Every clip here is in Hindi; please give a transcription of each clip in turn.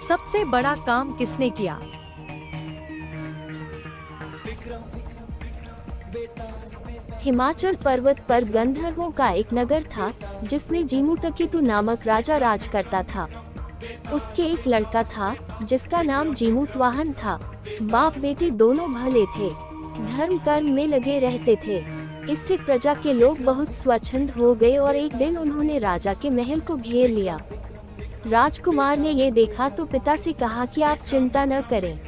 सबसे बड़ा काम किसने किया? हिमाचल पर्वत पर गंधर्वों का एक नगर था जिसमें जीमूतकेतु नामक राजा राज करता था। उसके एक लड़का था जिसका नाम जीमूतवाहन था। बाप बेटे दोनों भले थे, धर्म कर्म में लगे रहते थे। इससे प्रजा के लोग बहुत स्वच्छंद हो गए और एक दिन उन्होंने राजा के महल को घेर लिया। राजकुमार ने ये देखा तो पिता से कहा कि आप चिंता न करें,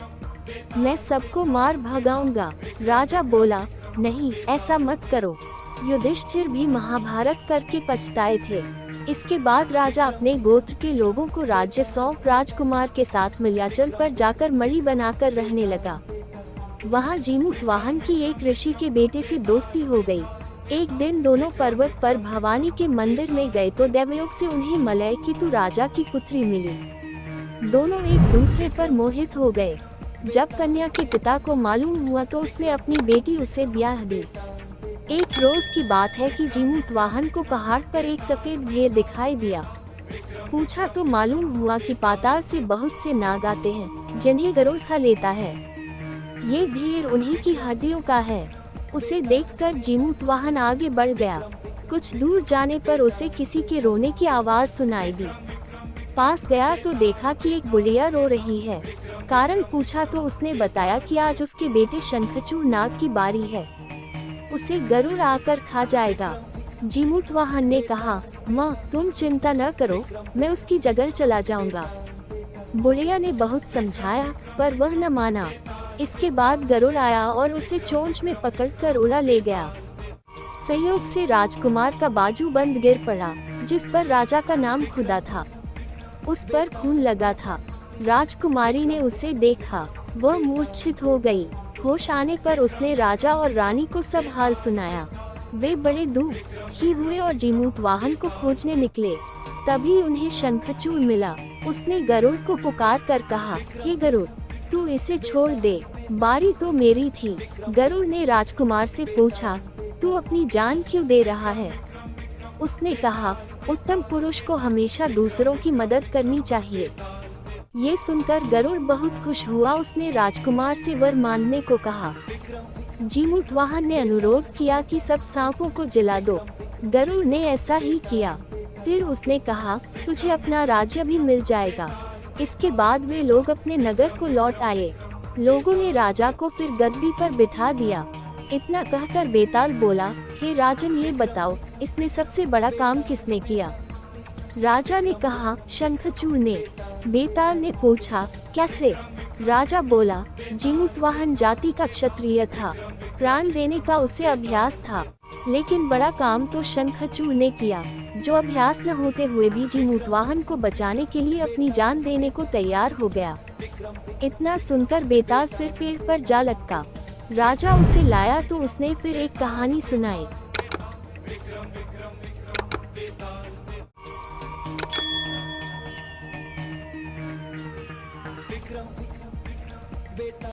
मैं सबको मार भगाऊंगा। राजा बोला, नहीं ऐसा मत करो। युधिष्ठिर भी महाभारत करके पछताए थे। इसके बाद राजा अपने गोत्र के लोगों को राज्य सौंप राजकुमार के साथ मिल्याचल पर जाकर मणि बनाकर रहने लगा। वहाँ जीमूतवाहन की एक ऋषि के बेटे से दोस्ती हो गई। एक दिन दोनों पर्वत पर भवानी के मंदिर में गए तो देवयोग से उन्हें मलयकेतु राजा की पुत्री मिली। दोनों एक दूसरे पर मोहित हो गए। जब कन्या के पिता को मालूम हुआ तो उसने अपनी बेटी उसे ब्याह दी। एक रोज की बात है कि जीमूतवाहन को पहाड़ पर एक सफेद भेड़ दिखाई दिया। पूछा तो मालूम हुआ कि पाताल से बहुत से नाग आते हैं जिन्हें गरुड़ खा लेता है। ये भेड़ उन्हीं की हड्डियों का है। उसे देखकर जीमूतवाहन आगे बढ़ गया। कुछ दूर जाने पर उसे किसी के रोने की आवाज सुनाई दी। पास गया तो देखा कि एक बुढ़िया रो रही है। कारण पूछा तो उसने बताया कि आज उसके बेटे शंखचूड़ नाग की बारी है, उसे गरुड़ आकर खा जाएगा। जीमूतवाहन ने कहा, माँ तुम चिंता न करो, मैं उसकी जगह चला जाऊंगा। बुढ़िया ने बहुत समझाया पर वह न माना। इसके बाद गरुड़ आया और उसे चोंच में पकड़कर उड़ा ले गया। संयोग से राजकुमार का बाजू बंद गिर पड़ा जिस पर राजा का नाम खुदा था। उस पर खून लगा था। राजकुमारी ने उसे देखा, वह मूर्छित हो गई। होश आने पर उसने राजा और रानी को सब हाल सुनाया। वे बड़े दुखी हुए और जीमूतवाहन को खोजने निकले। तभी उन्हें शंखचूड़ मिला। उसने गरुड़ को पुकार कर कहा, हे गरुड़, तू इसे छोड़ दे, बारी तो मेरी थी। गरुड़ ने राजकुमार से पूछा, तू अपनी जान क्यों दे रहा है? उसने कहा, उत्तम पुरुष को हमेशा दूसरों की मदद करनी चाहिए। ये सुनकर गरुड़ बहुत खुश हुआ। उसने राजकुमार से वर मांगने को कहा। जीमूतवाहन ने अनुरोध किया कि सब सांपों को जला दो। गरुड़ ने ऐसा ही किया। फिर उसने कहा, तुझे अपना राज्य भी मिल जाएगा। इसके बाद वे लोग अपने नगर को लौट आए। लोगों ने राजा को फिर गद्दी पर बिठा दिया। इतना कहकर बेताल बोला, हे राजन, ये बताओ इसमें सबसे बड़ा काम किसने किया? राजा ने कहा, शंखचूड़ ने। बेताल ने पूछा, कैसे? राजा बोला, जीमूतवाहन जाति का क्षत्रिय था, प्राण देने का उसे अभ्यास था, लेकिन बड़ा काम तो शंखचूड़ ने किया, जो अभ्यास न होते हुए भी जीमूतवाहन को बचाने के लिए अपनी जान देने को तैयार हो गया। इतना सुनकर बेताल फिर पेड़ पर जा लटका। राजा उसे लाया तो उसने फिर एक कहानी सुनाई।